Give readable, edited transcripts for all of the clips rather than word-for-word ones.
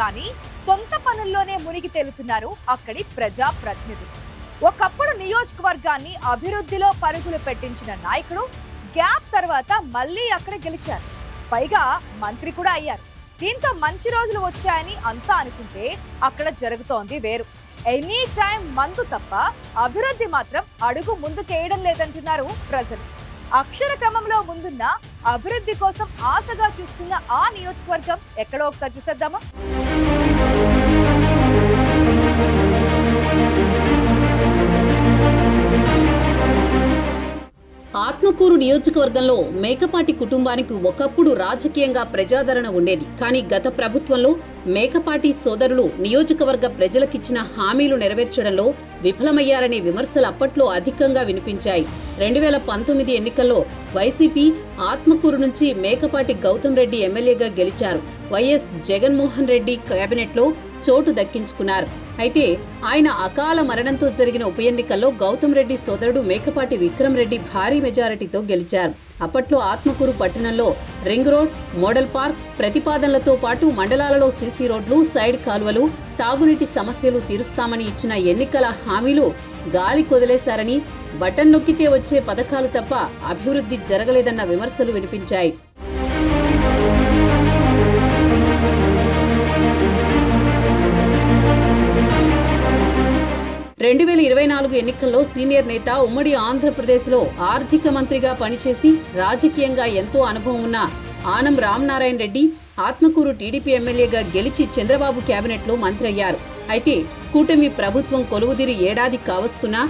కానీ సొంత పనుల్లోనే మునిగి తేలుతున్నారు అక్కడి ప్రజా ప్రతినిధులు. ఒకప్పుడు నియోజకవర్గాన్ని అభివృద్ధిలో పరుగులు పెట్టించిన నాయకుడు గ్యాప్ తర్వాత మళ్ళీ అక్కడ గెలిచారు. పైగా మంత్రి కూడా అయ్యారు. దీంతో మంచి రోజులు వచ్చాయని అంతా అనుకుంటే అక్కడ జరుగుతోంది వేరు. ఎనీ టైం మందు తప్ప అభివృద్ధి మాత్రం అడుగు ముందుకేయడం లేదంటున్నారు ప్రజలు. అక్షర క్రమంలో ముందున్న అభివృద్ధి కోసం ఆశగా చూస్తున్న ఆ నియోజకవర్గం ఎక్కడో ఒకసారి చూసేద్దామా? ఆత్మకూరు నియోజకవర్గంలో మేకపాటి కుటుంబానికి ఒకప్పుడు రాజకీయంగా ప్రజాదరణ ఉండేది. కానీ గత ప్రభుత్వంలో మేకపాటి సోదరులు నియోజకవర్గ ప్రజలకిచ్చిన హామీలు నెరవేర్చడంలో విఫలమయ్యారనే విమర్శలు అప్పట్లో అధికంగా వినిపించాయి. 2019 ఎన్నికల్లో వైసీపీ ఆత్మకూరు నుంచి మేకపాటి గౌతమ్ రెడ్డి ఎమ్మెల్యేగా గెలిచారు. వైఎస్ జగన్మోహన్ రెడ్డి కేబినెట్లో చోటు దక్కించుకున్నారు. అయితే ఆయన అకాల మరణంతో జరిగిన ఉప ఎన్నికల్లో గౌతమ్ రెడ్డి సోదరుడు మేకపాటి విక్రమ్ రెడ్డి భారీ మెజారిటీతో గెలిచారు. అప్పట్లో ఆత్మకూరు పట్టణంలో రింగ్ రోడ్, మోడల్ పార్క్ ప్రతిపాదనలతో పాటు మండలాలలో సీసీ రోడ్లు, సైడ్ కాలువలు, తాగునీటి సమస్యలు తీరుస్తామని ఇచ్చిన ఎన్నికల హామీలు గాలి కొదిలేశారని, బటన్ నొక్కితే వచ్చే పథకాలు తప్ప అభివృద్ధి జరగలేదన్న విమర్శలు వినిపించాయి. రెండు 2024 ఎన్నికల్లో సీనియర్ నేత, ఉమ్మడి ఆంధ్రప్రదేశ్లో ఆర్థిక మంత్రిగా పనిచేసి రాజకీయంగా ఎంతో అనుభవం ఉన్న ఆనం రామనారాయణ రెడ్డి ఆత్మకూరు టీడీపీ ఎమ్మెల్యేగా గెలిచి చంద్రబాబు కేబినెట్లో మంత్రి అయ్యారు. అయితే కూటమి ప్రభుత్వం కొలువుదీరి ఏడాది కావస్తున్నా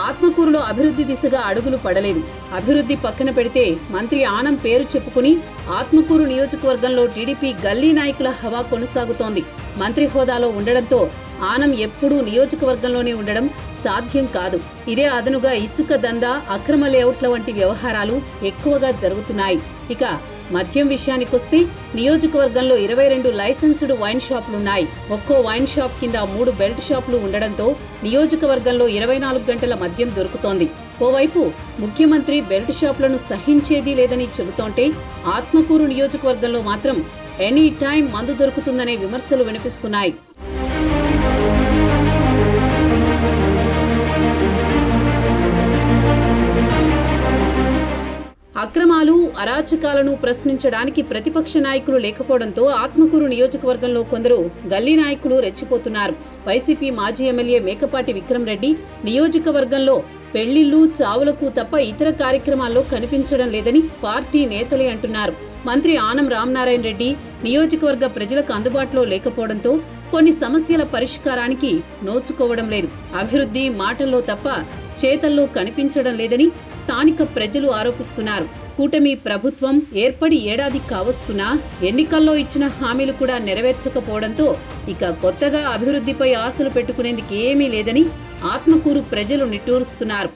ఆత్మకూరులో అభివృద్ధి దిశగా అడుగులు పడలేదు. అభివృద్ధి పక్కన పెడితే మంత్రి ఆనం పేరు చెప్పుకుని ఆత్మకూరు నియోజకవర్గంలో టీడీపీ గల్లీ నాయకుల హవా కొనసాగుతోంది. మంత్రి హోదాలో ఉండడంతో ఆనం ఎప్పుడూ నియోజకవర్గంలోనే ఉండడం సాధ్యం కాదు. ఇదే అదనుగా ఇసుక దందా, అక్రమ లేఅవుట్ల వంటి వ్యవహారాలు ఎక్కువగా జరుగుతున్నాయి. ఇక మద్యం విషయానికొస్తే నియోజకవర్గంలో 22 లైసెన్స్డ్ వైన్ షాపులున్నాయి. ఒక్కో వైన్ షాప్ కింద 3 బెల్ట్ షాపులు ఉండడంతో నియోజకవర్గంలో 24 గంటల మద్యం దొరుకుతోంది. ఓవైపు ముఖ్యమంత్రి బెల్ట్ షాపులను సహించేది లేదని చెబుతోంటే ఆత్మకూరు నియోజకవర్గంలో మాత్రం ఎనీ టైం మందు దొరుకుతుందనే విమర్శలు వినిపిస్తున్నాయి. అక్రమాలు, అరాచకాలను ప్రశ్నించడానికి ప్రతిపక్ష నాయకులు లేకపోవడంతో ఆత్మకూరు నియోజకవర్గంలో కొందరు గల్లీ నాయకులు రెచ్చిపోతున్నారు. వైసీపీ మాజీ ఎమ్మెల్యే మేకపాటి విక్రమ్ రెడ్డి నియోజకవర్గంలో పెళ్లిళ్లు, చావులకు తప్ప ఇతర కార్యక్రమాల్లో కనిపించడం లేదని పార్టీ నేతలే అంటున్నారు. మంత్రి ఆనం రామనారాయణ రెడ్డి నియోజకవర్గ ప్రజలకు అందుబాటులో లేకపోవడంతో కొన్ని సమస్యల పరిష్కారానికి నోచుకోవడం లేదు. అభివృద్ధి మాటల్లో తప్ప చేతల్లో కనిపించడం లేదని స్థానిక ప్రజలు ఆరోపిస్తున్నారు. కూటమి ప్రభుత్వం ఏర్పడి ఏడాది కావస్తున్నా ఎన్నికల్లో ఇచ్చిన హామీలు కూడా నెరవేర్చకపోవడంతో ఇక కొత్తగా అభివృద్ధిపై ఆశలు పెట్టుకునేందుకు ఏమీ లేదని ఆత్మకూరు ప్రజలు నిట్టూరుస్తున్నారు.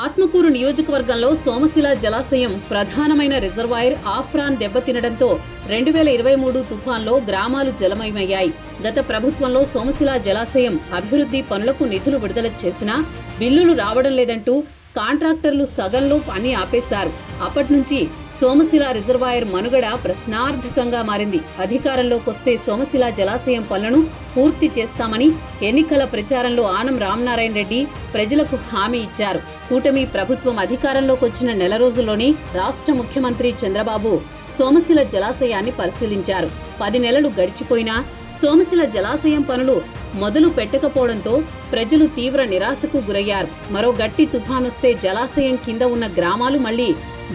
ఆత్మకూరు నియోజకవర్గంలో సోమశిల జలాశయం ప్రధానమైన రిజర్వాయర్ ఆఫ్రాన్ దెబ్బతినడంతో 2023 తుఫాన్లో గ్రామాలు జలమయమయ్యాయి. గత ప్రభుత్వంలో సోమశిల జలాశయం అభివృద్ధి పనులకు నిధులు విడుదల చేసినా బిల్లులు రావడం లేదంటూ కాంట్రాక్టర్లు సగంలో పని ఆపేశారు. అప్పటి నుంచి సోమశిల రిజర్వాయర్ మనుగడ ప్రశ్నార్థకంగా మారింది. అధికారంలోకి వస్తే సోమశిల జలాశయం పనులను పూర్తి చేస్తామని ఎన్నికల ప్రచారంలో ఆనం రామనారాయణ రెడ్డి ప్రజలకు హామీ ఇచ్చారు. కూటమి ప్రభుత్వం అధికారంలోకి వచ్చిన నెల రోజుల్లోనే రాష్ట్ర ముఖ్యమంత్రి చంద్రబాబు సోమశిల జలాశయాన్ని పరిశీలించారు. 10 నెలలు గడిచిపోయినా సోమశిల జలాశయం పనులు మొదలు పెట్టకపోవడంతో ప్రజలు తీవ్ర నిరాశకు గురయ్యారు. మరో గట్టి తుఫానొస్తే జలాశయం కింద ఉన్న గ్రామాలు మళ్లీ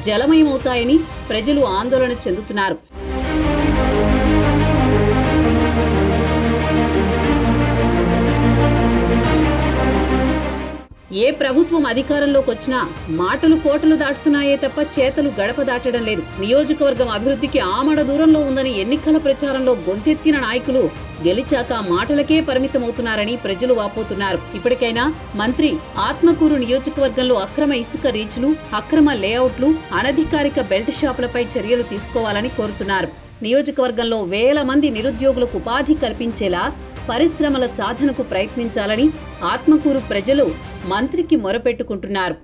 జలమయమవుతాయని ప్రజలు ఆందోళన చెందుతున్నారు. ఏ ప్రభుత్వం అధికారంలోకి వచ్చినా మాటలు కోటలు దాటుతున్నాయే తప్ప చేతలు గడప దాటడం లేదు. నియోజకవర్గం అభివృద్ధికి ఆమడ దూరంలో ఉందని ఎన్నికల ప్రచారంలో గొంతెత్తిన నాయకులు గెలిచాక మాటలకే పరిమితమవుతున్నారని ప్రజలు వాపోతున్నారు. ఇప్పటికైనా మంత్రి ఆత్మకూరు నియోజకవర్గంలో అక్రమ ఇసుక రీచ్లు, అక్రమ లేఅవుట్లు, అనధికారిక బెల్ట్ షాపులపై చర్యలు తీసుకోవాలని కోరుతున్నారు. నియోజకవర్గంలో వేల మంది నిరుద్యోగులకు ఉపాధి కల్పించేలా పరిశ్రమల సాధనకు ప్రయత్నించాలని ఆత్మకూరు ప్రజలు మంత్రికి మొరపెట్టుకుంటున్నారు.